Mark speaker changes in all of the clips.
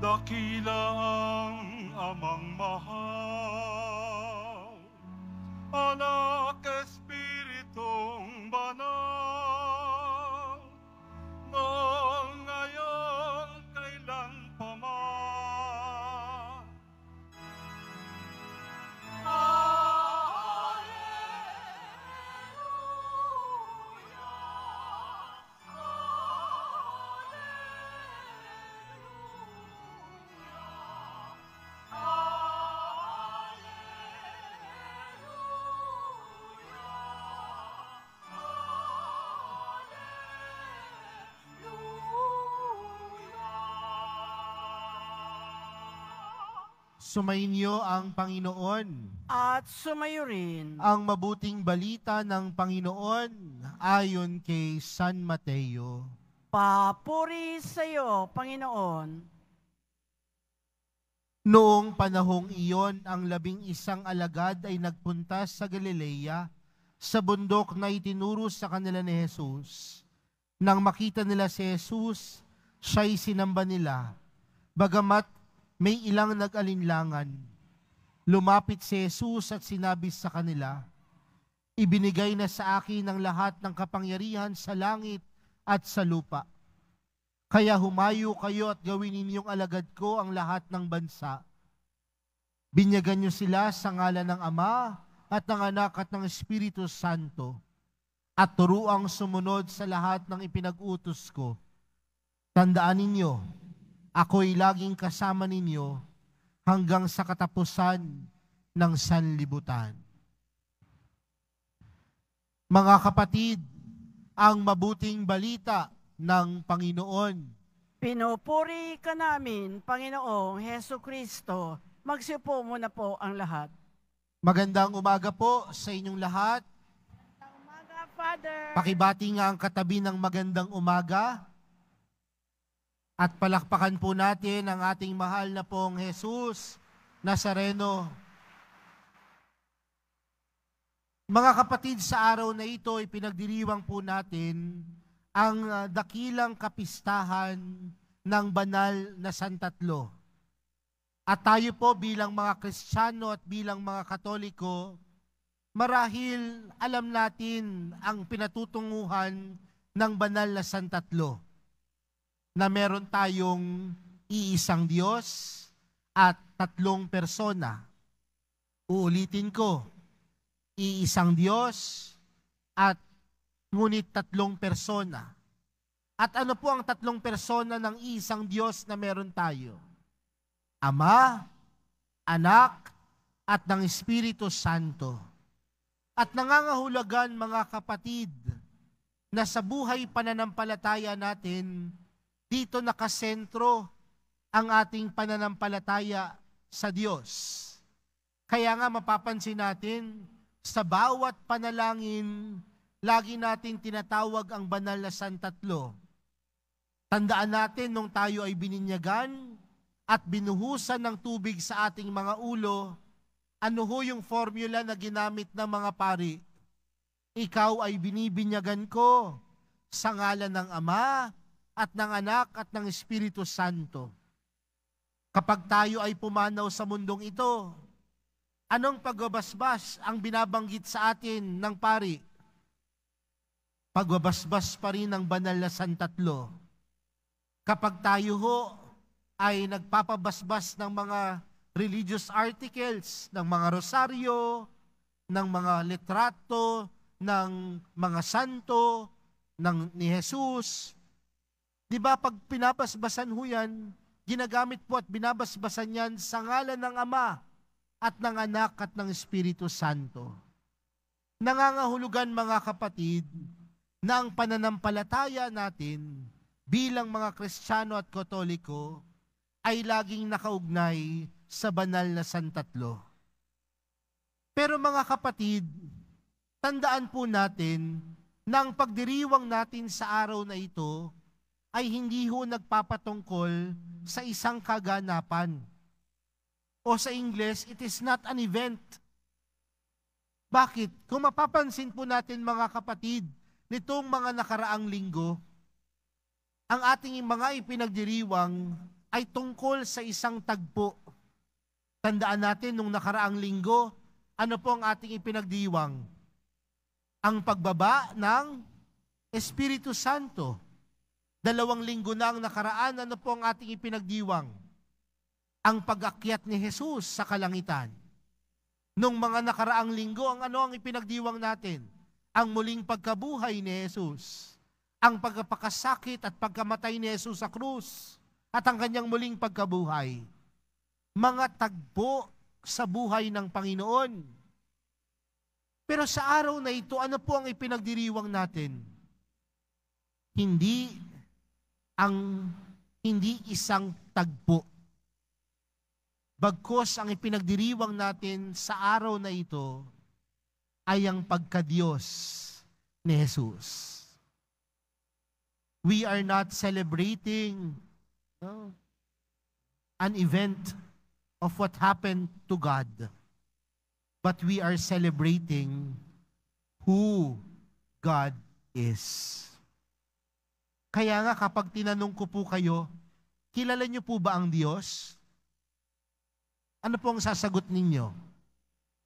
Speaker 1: Dakila ang amang mahal, Anak, Espiritong banal, noong ngayon kailan pa man.
Speaker 2: Sumainyo ang Panginoon.
Speaker 3: At sumayo rin
Speaker 2: Ang mabuting balita ng Panginoon ayon kay San Mateo.
Speaker 3: papuri sa iyo, Panginoon.
Speaker 2: Noong panahong iyon, ang 11 alagad ay nagpunta sa Galilea, sa bundok na itinuro sa kanila ni Jesus. Nang makita nila si Jesus, siya'y sinamba nila. Bagamat may ilang nag-alinlangan, lumapit si Jesus at sinabi sa kanila, "Ibinigay na sa akin ang lahat ng kapangyarihan sa langit at sa lupa. Kaya humayo kayo at gawin ninyong alagad ko ang lahat ng bansa. Binyagan niyo sila sa ngalan ng Ama at ng Anak at ng Espiritu Santo, at turuang sumunod sa lahat ng ipinag-utos ko. Tandaan ninyo, ako'y laging kasama ninyo hanggang sa katapusan ng sanlibutan." Mga kapatid, ang mabuting balita ng Panginoon.
Speaker 3: Pinupuri ka namin, Panginoong Heso Kristo. Magsiupo muna po ang lahat.
Speaker 2: Magandang umaga po sa inyong lahat.
Speaker 3: Umaga, Father.
Speaker 2: Pakibati nga ang katabi ng magandang umaga. At palakpakan po natin ang ating mahal na pong Jesus Nazareno. Mga kapatid, sa araw na ito ay pinagdiriwang po natin ang dakilang kapistahan ng banal na Santatlo. At tayo po bilang mga Kristiyano at bilang mga Katoliko, marahil alam natin ang pinatutunguhan ng banal na Santatlo, na meron tayong iisang Diyos at tatlong persona. Uulitin ko, iisang Diyos at ngunit tatlong persona. At ano po ang tatlong persona ng iisang Diyos na meron tayo? Ama, Anak, at ng Espiritu Santo. At nangangahulugan, mga kapatid, na sa buhay pananampalataya natin, dito nakasentro ang ating pananampalataya sa Diyos. Kaya nga mapapansin natin, sa bawat panalangin, lagi natin tinatawag ang banal na Santatlo. Tandaan natin nung tayo ay bininyagan at binuhusan ng tubig sa ating mga ulo, ano ho yung formula na ginamit ng mga pari? Ikaw ay binibinyagan ko sa ngalan ng Ama at ng Anak at ng Espiritu Santo. Kapag tayo ay pumanaw sa mundong ito, anong pagbabasbas ang binabanggit sa atin ng pari? Pagbabasbas pa rin ng banal na Santatlo. Kapag tayo ho ay nagpapabasbas ng mga religious articles, ng mga rosaryo, ng mga litrato, ng mga santo, ni Jesus, di ba pag pinabasbasan ho yan, ginagamit po at binabasbasan yan sa ngalan ng Ama at ng Anak at ng Espiritu Santo. Nangangahulugan, mga kapatid, na ang pananampalataya natin bilang mga Kristiyano at Katoliko ay laging nakaugnay sa banal na Santatlo. Pero mga kapatid, tandaan po natin na ang pagdiriwang natin sa araw na ito ay hindi ho nagpapatungkol sa isang kaganapan. O sa Ingles, it is not an event. Bakit? Kung mapapansin po natin, mga kapatid, nitong mga nakaraang linggo, ang ating mga ipinagdiriwang ay tungkol sa isang tagpo. Tandaan natin, nung nakaraang linggo, ano po ang ating ipinagdiwang? Ang pagbaba ng Espiritu Santo. 2 linggo na ang nakaraan, ano po ang ating ipinagdiwang? Ang pag-akyat ni Jesus sa kalangitan. Nung mga nakaraang linggo, ano ang ipinagdiwang natin? Ang muling pagkabuhay ni Jesus. Ang pagpapakasakit at pagkamatay ni Jesus sa krus. At ang kanyang muling pagkabuhay. Mga tagpo sa buhay ng Panginoon. Pero sa araw na ito, ano po ang ipinagdiriwang natin? Hindi isang tagpo. Bagkus ang ipinagdiriwang natin sa araw na ito ay ang pagka-Diyos ni Jesus. We are not celebrating an event of what happened to God, but we are celebrating who God is. Kaya nga kapag tinanong ko po kayo, kilala niyo po ba ang Diyos? Ano po ang sasagot ninyo?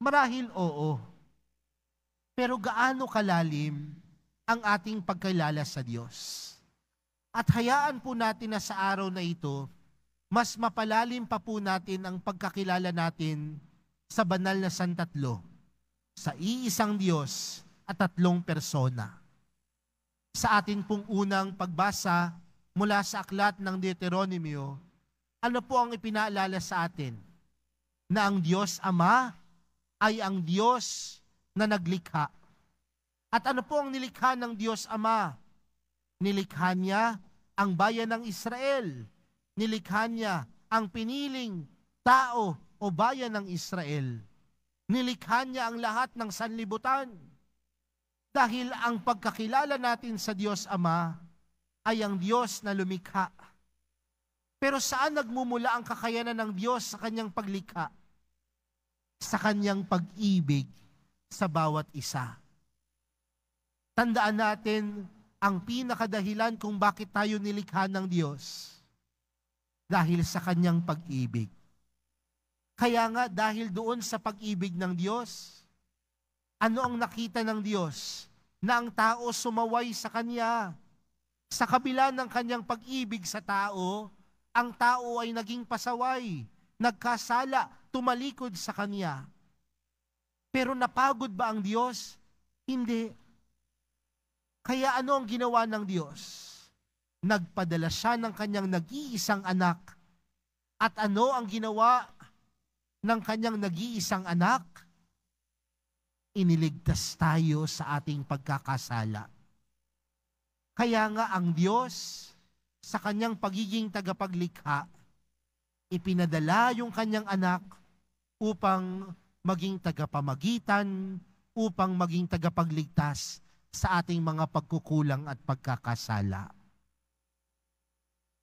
Speaker 2: Marahil oo. Pero gaano kalalim ang ating pagkilala sa Diyos? At hayaan po natin na sa araw na ito, mas mapalalim pa po natin ang pagkakilala natin sa banal na Santatlo, sa iisang Diyos at 3 persona. Sa atin pong unang pagbasa mula sa aklat ng Deuteronomio, ano po ang ipinaalala sa atin? Na ang Diyos Ama ay ang Diyos na naglikha. At ano po ang nilikha ng Diyos Ama? Nilikha niya ang bayan ng Israel. Nilikha niya ang piniling tao o bayan ng Israel. Nilikha niya ang lahat ng sanlibutan. Dahil ang pagkakilala natin sa Diyos Ama ay ang Diyos na lumikha. Pero saan nagmumula ang kakayanan ng Diyos sa kanyang paglikha? Sa kanyang pag-ibig sa bawat isa. Tandaan natin ang pinakadahilan kung bakit tayo nilikha ng Diyos. Dahil sa kanyang pag-ibig. Kaya nga dahil doon sa pag-ibig ng Diyos, ano ang nakita ng Diyos? Na ang tao sumaway sa Kanya. Sa kabila ng kanyang pag-ibig sa tao, ang tao ay naging pasaway, nagkasala, tumalikod sa Kanya. Pero napagod ba ang Diyos? Hindi. Kaya ano ang ginawa ng Diyos? Nagpadala siya ng kanyang nag-iisang anak. At ano ang ginawa ng kanyang nag-iisang anak? Iniligtas tayo sa ating pagkakasala. Kaya nga ang Diyos, sa kanyang pagiging tagapaglikha, ipinadala yung kanyang anak upang maging tagapamagitan, upang maging tagapagligtas sa ating mga pagkukulang at pagkakasala.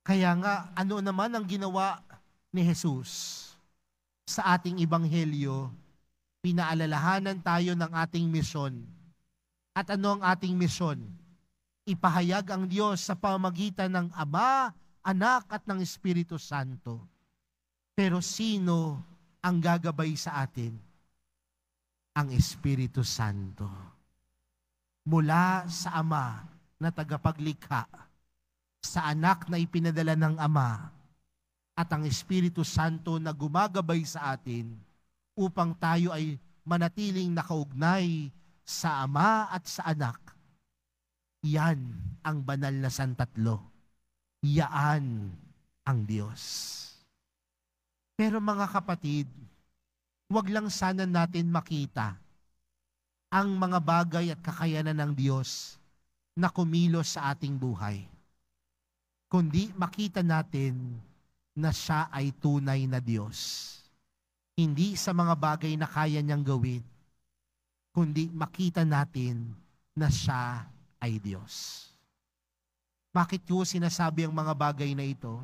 Speaker 2: Kaya nga, ano naman ang ginawa ni Jesus? Sa ating ebanghelyo, pinaalalahanan tayo ng ating misyon. At ano ang ating misyon? Ipahayag ang Diyos sa pamamagitan ng Ama, Anak at ng Espiritu Santo. Pero sino ang gagabay sa atin? Ang Espiritu Santo. Mula sa Ama na tagapaglikha, sa Anak na ipinadala ng Ama, at ang Espiritu Santo na gumagabay sa atin upang tayo ay manatiling nakaugnay sa Ama at sa Anak. Yan ang banal na Santatlo. Yaan ang Diyos. Pero mga kapatid, wag lang sana natin makita ang mga bagay at kakayanan ng Diyos na kumilos sa ating buhay. Kundi makita natin na siya ay tunay na Diyos. Hindi sa mga bagay na kaya niyang gawin, kundi makita natin na siya ay Diyos. Bakit ko sinasabi ang mga bagay na ito?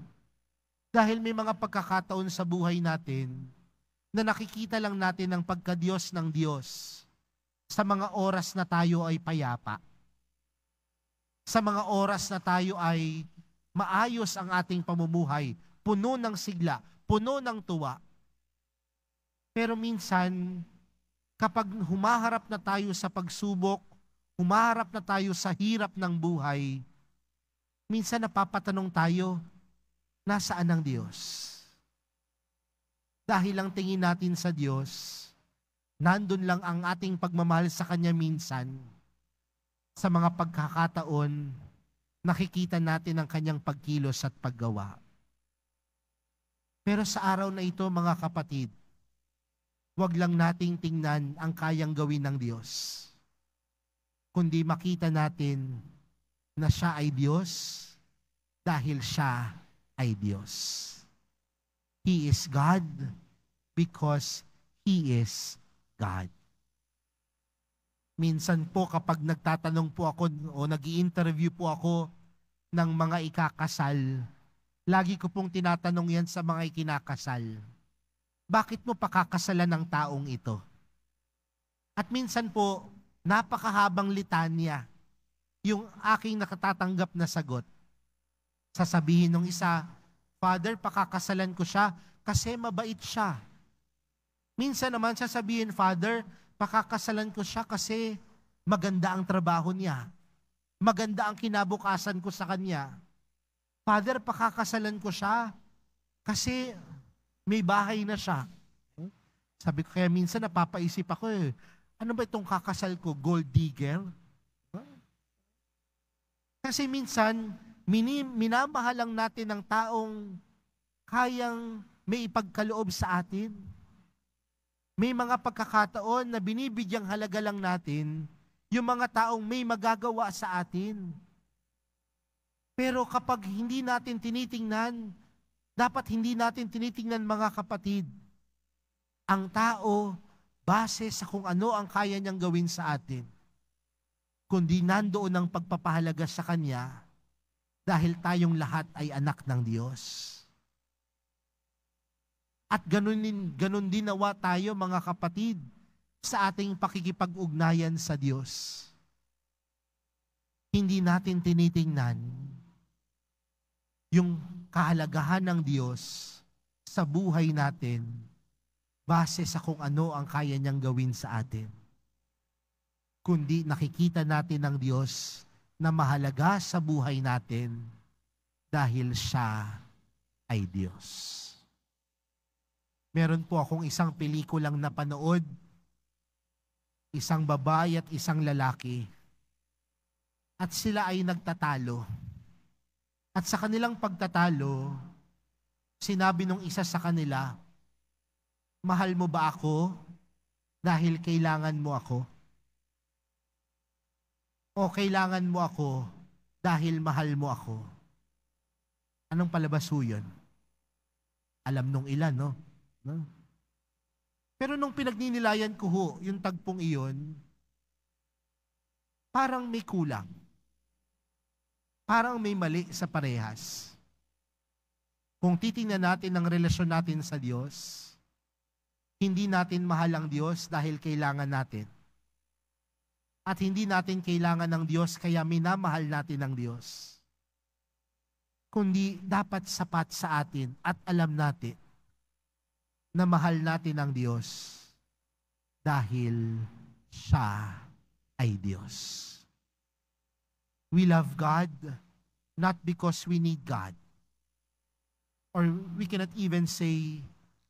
Speaker 2: Dahil may mga pagkakataon sa buhay natin na nakikita lang natin ang pagka-Diyos ng Diyos sa mga oras na tayo ay payapa. Sa mga oras na tayo ay maayos ang ating pamumuhay, puno ng sigla, puno ng tuwa. Pero minsan, kapag humaharap na tayo sa pagsubok, humaharap na tayo sa hirap ng buhay, minsan napapatanong tayo, nasaan ang Diyos? Dahil ang tingin natin sa Diyos, nandun lang ang ating pagmamahal sa Kanya minsan. Sa mga pagkakataon, nakikita natin ang Kanyang pagkilos at paggawa. Pero sa araw na ito, mga kapatid, wag lang nating tingnan ang kayang gawin ng Diyos, kundi makita natin na siya ay Diyos dahil siya ay Diyos. He is God because He is God. Minsan po kapag nagtatanong po ako o nag-i-interview po ako ng mga ikakasal, lagi ko pong tinatanong yan sa mga ikinakasal. Bakit mo pakakasalan ng taong ito? At minsan po, napakahabang litanya yung aking nakatatanggap na sagot. Sasabihin ng isa, Father, pakakasalan ko siya kasi mabait siya. Minsan naman sasabihin, Father, pakakasalan ko siya kasi maganda ang trabaho niya. Maganda ang kinabukasan ko sa kanya. Father, pakakasalan ko siya kasi may bahay na siya. Sabi ko, kaya minsan napapaisip ako ano ba itong kakasal ko? Gold digger? Kasi minsan, minamahal lang natin ng taong kayang may ipagkaloob sa atin. May mga pagkakataon na binibigyang halaga lang natin yung mga taong may magagawa sa atin. Pero kapag hindi natin tinitingnan, dapat hindi natin tinitingnan, mga kapatid, ang tao base sa kung ano ang kaya niyang gawin sa atin, kundi nandoon ang pagpapahalaga sa Kanya dahil tayong lahat ay anak ng Diyos. At ganun din nawa tayo, mga kapatid, sa ating pakikipag-ugnayan sa Diyos. Hindi natin tinitingnan yung kahalagahan ng Diyos sa buhay natin base sa kung ano ang kaya niyang gawin sa atin. Kundi nakikita natin ang Diyos na mahalaga sa buhay natin dahil siya ay Diyos. Meron po akong isang pelikulang napanood, isang babae at isang lalaki, at sila ay nagtatalo. At sa kanilang pagtatalo, sinabi nung isa sa kanila, mahal mo ba ako dahil kailangan mo ako? O kailangan mo ako dahil mahal mo ako? Anong palabas ho yun? Alam nung ilan, no? Pero nung pinagninilayan ko ho, yung tagpong iyon, parang may kulang. Parang may mali sa parehas. Kung titingnan natin ang relasyon natin sa Diyos, hindi natin mahal ang Diyos dahil kailangan natin. At hindi natin kailangan ng Diyos kaya minamahal natin ang Diyos. Kundi dapat sapat sa atin at alam natin na mahal natin ang Diyos dahil siya ay Diyos. We love God not because we need God. Or we cannot even say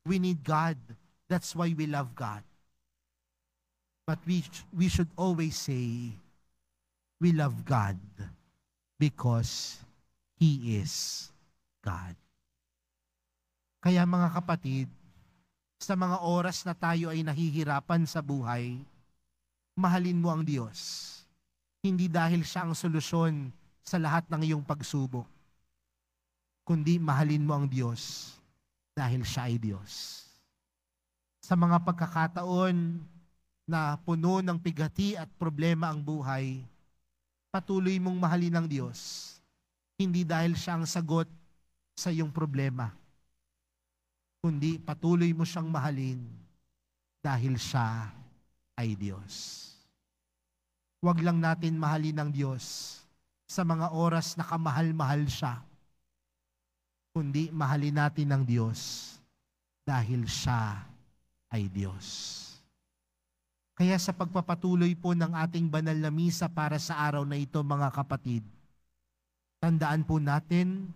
Speaker 2: we need God, that's why we love God. But we should always say we love God because He is God. Kaya mga kapatid, sa mga oras na tayo ay nahihirapan sa buhay, mahalin mo ang Diyos. Hindi dahil siya ang solusyon sa lahat ng iyong pagsubok, kundi mahalin mo ang Diyos dahil siya ay Diyos. Sa mga pagkakataon na puno ng pigati at problema ang buhay, patuloy mong mahalin ang Diyos, hindi dahil siya ang sagot sa iyong problema, kundi patuloy mo siyang mahalin dahil siya ay Diyos. Huwag lang natin mahalin ang Diyos sa mga oras na kamahal-mahal siya. kundi mahalin natin ang Diyos dahil siya ay Diyos. Kaya sa pagpapatuloy po ng ating banal na misa para sa araw na ito, mga kapatid, tandaan po natin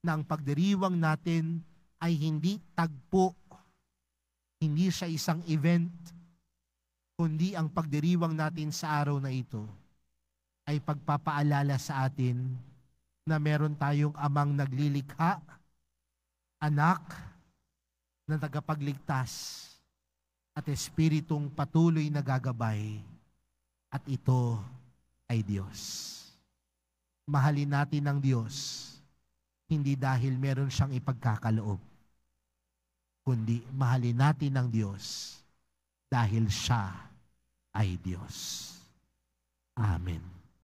Speaker 2: na ang pagdiriwang natin ay hindi tagpo, hindi siya isang event, kundi ang pagdiriwang natin sa araw na ito ay pagpapaalala sa atin na meron tayong amang naglilikha, anak na tagapagligtas, at espiritong patuloy na gagabay, at ito ay Diyos. Mahalin natin ang Diyos, hindi dahil meron siyang ipagkakaloob, kundi mahalin natin ang Diyos dahil siya ay Diyos. Amen.